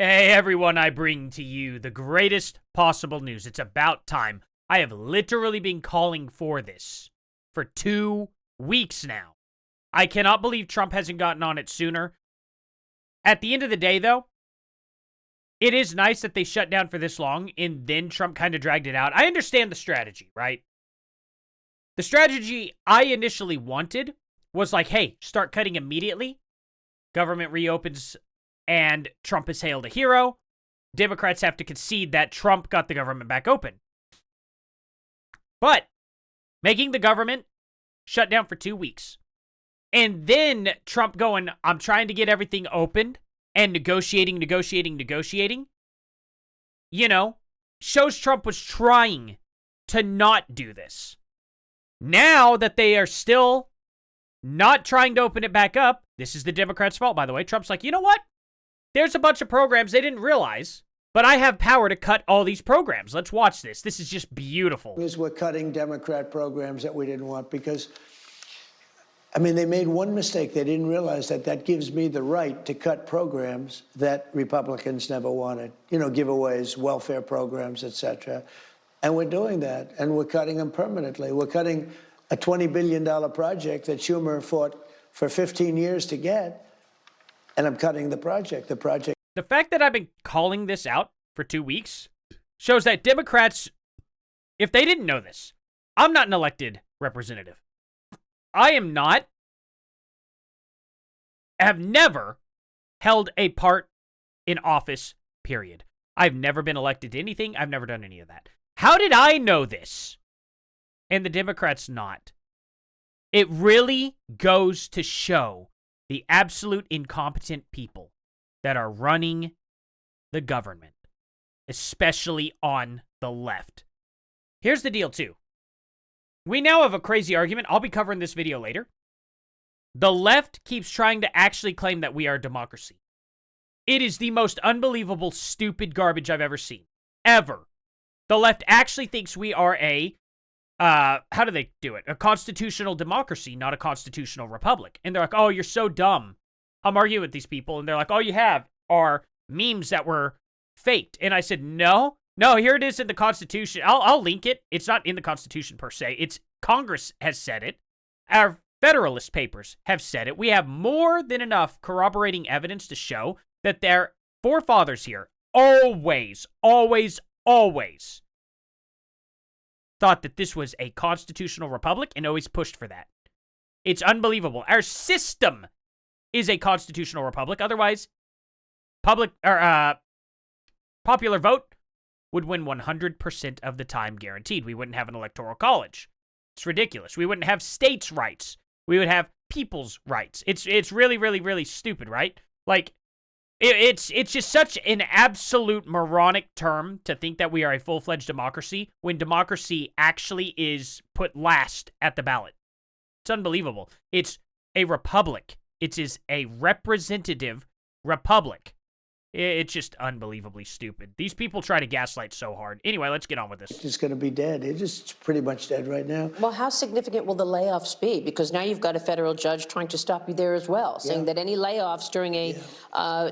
Hey everyone, I bring to you the greatest possible news. It's about time. I have literally been calling for this for 2 weeks now. I cannot believe Trump hasn't gotten on it sooner. At the end of the day, though, it is nice that they shut down for this long and then Trump kind of dragged it out. I understand the strategy, right? The strategy I initially wanted was like, hey, start cutting immediately. Government reopens and Trump is hailed a hero. Democrats have to concede that Trump got the government back open. But making the government shut down for 2 weeks. And then Trump going, I'm trying to get everything opened and negotiating, you know, shows Trump was trying to not do this. Now that they are still not trying to open it back up, this is the Democrats' fault, by the way. Trump's like, you know what? There's a bunch of programs they didn't realize, but I have power to cut all these programs. Let's watch this. This is just beautiful. We're cutting Democrat programs that we didn't want because, I mean, they made one mistake. They didn't realize that that gives me the right to cut programs that Republicans never wanted. You know, giveaways, welfare programs, et cetera. And we're doing that, and we're cutting them permanently. We're cutting a $20 billion project that Schumer fought for 15 years to get, and I'm cutting the project. The fact that I've been calling this out for 2 weeks shows that Democrats, if they didn't know this, I'm not an elected representative. I am not, have never held a part in office, period. I've never been elected to anything. I've never done any of that. How did I know this? And the Democrats not. It really goes to show the absolute incompetent people that are running the government, especially on the left. Here's the deal, too. We now have a crazy argument. I'll be covering this video later. The left keeps trying to actually claim that we are a democracy. It is the most unbelievable, stupid garbage I've ever seen. Ever. The left actually thinks we are a, how do they do it? A constitutional democracy, not a constitutional republic. And they're like, oh, you're so dumb. I'm arguing with these people, and they're like, all you have are memes that were faked. And I said, no, here it is in the Constitution. I'll link it. It's not in the Constitution per se. It's Congress has said it. Our Federalist Papers have said it. We have more than enough corroborating evidence to show that their forefathers here always thought that this was a constitutional republic and always pushed for that. It's unbelievable. Our system is a constitutional republic. Otherwise, popular vote would win 100% of the time guaranteed. We wouldn't have an electoral college. It's ridiculous. We wouldn't have states' rights. We would have people's rights. It's really stupid, right? Like, it's just such an absolute moronic term to think that we are a full-fledged democracy when democracy actually is put last at the ballot. It's unbelievable. It's a republic. It is a representative republic. It's just unbelievably stupid. These people try to gaslight so hard. Anyway, let's get on with this. It's just going to be dead. It's pretty much dead right now. Well, how significant will the layoffs be? Because now you've got a federal judge trying to stop you there as well, saying that any layoffs during a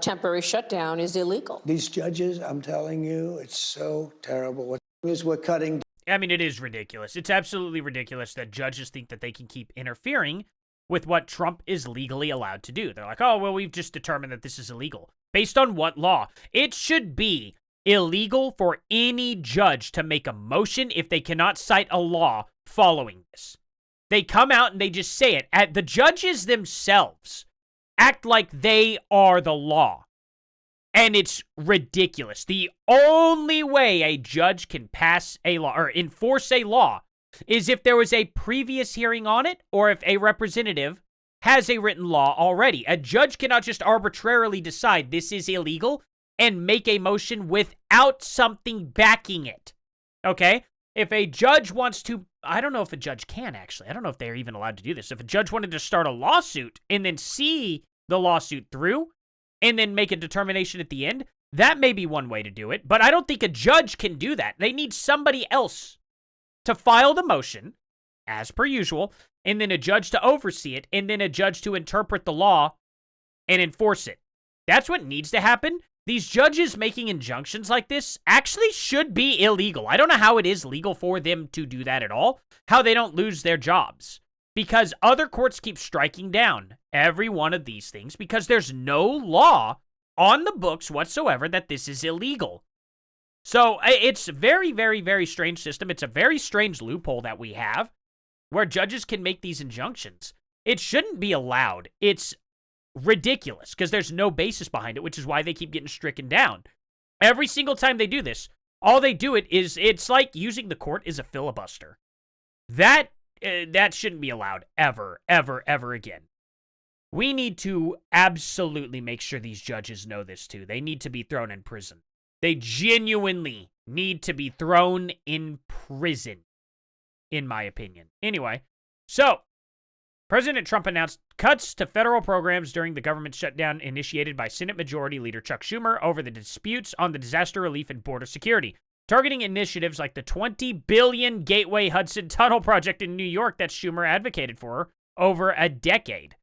temporary shutdown is illegal. These judges, I'm telling you, it's so terrible. What is we're cutting. I mean, it is ridiculous. It's absolutely ridiculous that judges think that they can keep interfering with what Trump is legally allowed to do. They're like, oh, well, we've just determined that this is illegal. Based on what law? It should be illegal for any judge to make a motion if they cannot cite a law following this. They come out and they just say it. The judges themselves act like they are the law. And it's ridiculous. The only way a judge can pass a law or enforce a law is if there was a previous hearing on it or if a representative has a written law already. A judge cannot just arbitrarily decide this is illegal and make a motion without something backing it. Okay? If a judge wants to, I don't know if a judge can actually. I don't know if they're even allowed to do this. If a judge wanted to start a lawsuit and then see the lawsuit through and then make a determination at the end, that may be one way to do it. But I don't think a judge can do that. They need somebody else to file the motion, as per usual, and then a judge to oversee it, and then a judge to interpret the law and enforce it. That's what needs to happen. these judges making injunctions like this actually should be illegal. I don't know how it is legal for them to do that at all, how they don't lose their jobs. Because other courts keep striking down every one of these things because there's no law on the books whatsoever that this is illegal. So it's a very, very, very strange system. It's a very strange loophole that we have where judges can make these injunctions. It shouldn't be allowed. It's ridiculous because there's no basis behind it, which is why they keep getting stricken down. Every single time they do this, all they do it's like using the court as a filibuster. That shouldn't be allowed ever, ever, ever again. We need to absolutely make sure these judges know this too. They need to be thrown in prison. They genuinely need to be thrown in prison, in my opinion. Anyway, so President Trump announced cuts to federal programs during the government shutdown initiated by Senate Majority Leader Chuck Schumer over the disputes on the disaster relief and border security, targeting initiatives like the $20 billion Gateway Hudson Tunnel project in New York that Schumer advocated for over a decade.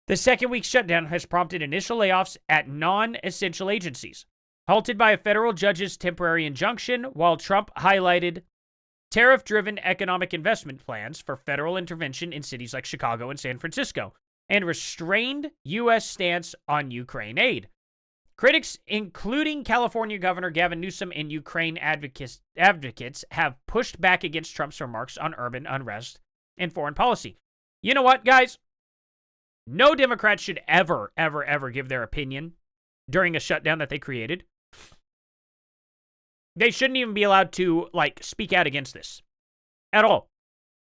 The second-week shutdown has prompted initial layoffs at non-essential agencies, halted by a federal judge's temporary injunction, while Trump highlighted tariff-driven economic investment plans for federal intervention in cities like Chicago and San Francisco, and restrained U.S. stance on Ukraine aid. Critics, including California Governor Gavin Newsom and Ukraine advocates, have pushed back against Trump's remarks on urban unrest and foreign policy. You know what, guys? No Democrat should ever, ever, ever give their opinion during a shutdown that they created. They shouldn't even be allowed to, speak out against this at all.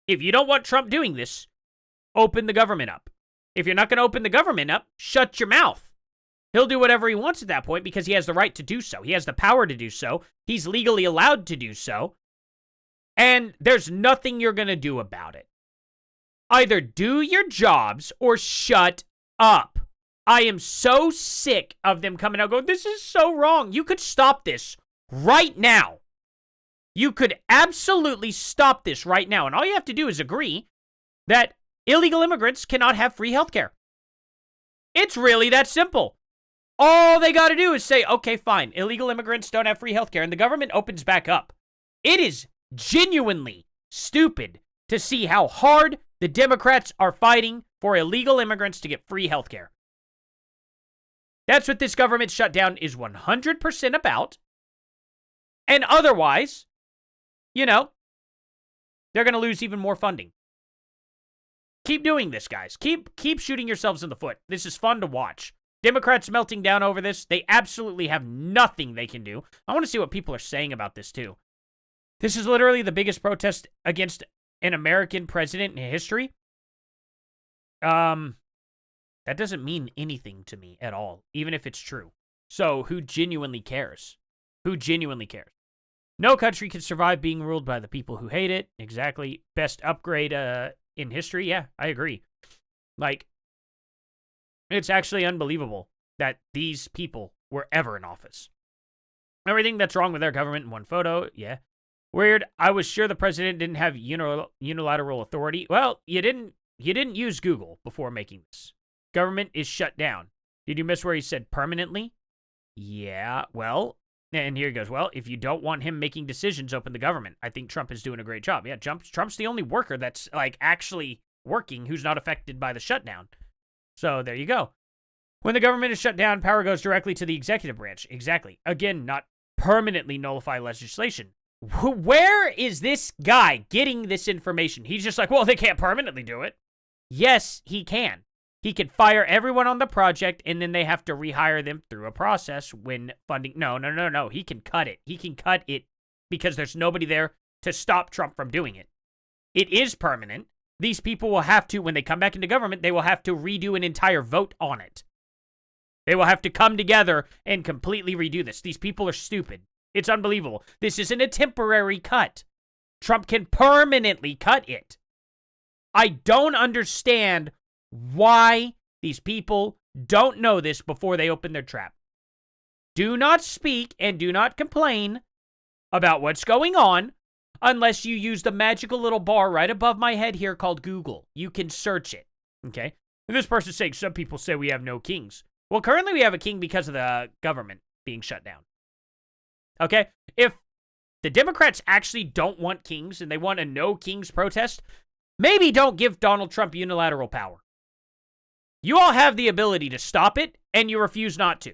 If you don't want Trump doing this, open the government up. If you're not going to open the government up, shut your mouth. He'll do whatever he wants at that point because he has the right to do so. He has the power to do so. He's legally allowed to do so. And there's nothing you're going to do about it. Either do your jobs or shut up. I am so sick of them coming out going, this is so wrong. You could stop this right now. You could absolutely stop this right now. And all you have to do is agree that illegal immigrants cannot have free healthcare. It's really that simple. All they got to do is say, okay, fine, illegal immigrants don't have free healthcare, and the government opens back up. It is genuinely stupid to see how hard the Democrats are fighting for illegal immigrants to get free healthcare. That's what this government shutdown is 100% about. And otherwise, they're going to lose even more funding. Keep doing this, guys. Keep shooting yourselves in the foot. This is fun to watch. Democrats melting down over this. They absolutely have nothing they can do. I want to see what people are saying about this, too. This is literally the biggest protest against an American president in history. That doesn't mean anything to me at all, even if it's true. So who genuinely cares? Who genuinely cares? No country can survive being ruled by the people who hate it. Exactly. Best upgrade in history. Yeah, I agree. It's actually unbelievable that these people were ever in office. Everything that's wrong with their government in one photo. Yeah. Weird. I was sure the president didn't have unilateral authority. Well, you didn't use Google before making this. Government is shut down. Did you miss where he said permanently? Yeah, well, and here he goes. Well, if you don't want him making decisions, open the government. I think Trump is doing a great job. Yeah, Trump's the only worker that's actually working who's not affected by the shutdown. So there you go. When the government is shut down, power goes directly to the executive branch. Exactly. Again, not permanently nullify legislation. Where is this guy getting this information? He's just well, they can't permanently do it. Yes, he can. He could fire everyone on the project, and then they have to rehire them through a process when funding... No. He can cut it. He can cut it because there's nobody there to stop Trump from doing it. It is permanent. These people will have to, when they come back into government, they will have to redo an entire vote on it. They will have to come together and completely redo this. These people are stupid. It's unbelievable. This isn't a temporary cut. Trump can permanently cut it. I don't understand why these people don't know this before they open their trap. Do not speak and do not complain about what's going on unless you use the magical little bar right above my head here called Google. You can search it, okay? And this person's saying some people say we have no kings. Well, currently we have a king because of the government. being shut down. Okay? If the Democrats actually don't want kings and they want a no kings protest, maybe don't give Donald Trump unilateral power. You all have the ability to stop it, and you refuse not to.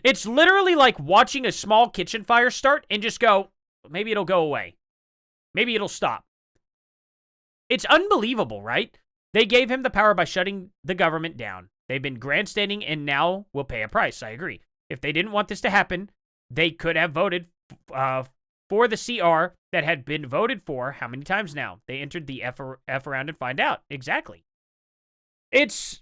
It's literally like watching a small kitchen fire start and just go, maybe it'll go away. Maybe it'll stop. It's unbelievable, right? They gave him the power by shutting the government down. They've been grandstanding and now will pay a price. I agree. If they didn't want this to happen, they could have voted for the CR that had been voted for how many times now? They entered the F around and find out. Exactly. It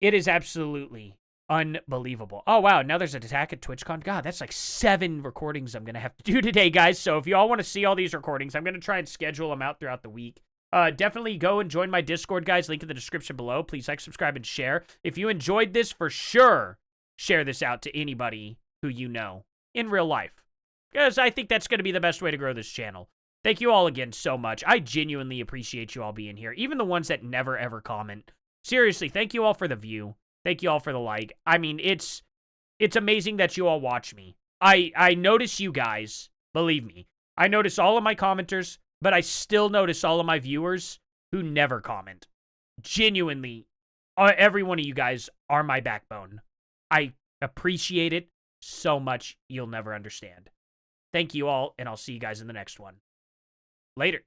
is absolutely unbelievable. Oh, wow. Now there's an attack at TwitchCon. God, that's like 7 recordings I'm going to have to do today, guys. So if you all want to see all these recordings, I'm going to try and schedule them out throughout the week. Definitely go and join my Discord, guys. Link in the description below. Please like, subscribe, and share. If you enjoyed this, for sure, share this out to anybody who you know in real life, because I think that's going to be the best way to grow this channel. Thank you all again so much. I genuinely appreciate you all being here, even the ones that never, ever comment. Seriously, thank you all for the view. Thank you all for the like. I mean, it's amazing that you all watch me. I notice you guys, believe me. I notice all of my commenters, but I still notice all of my viewers who never comment. Genuinely, every one of you guys are my backbone. I appreciate it so much, you'll never understand. Thank you all, and I'll see you guys in the next one. Later.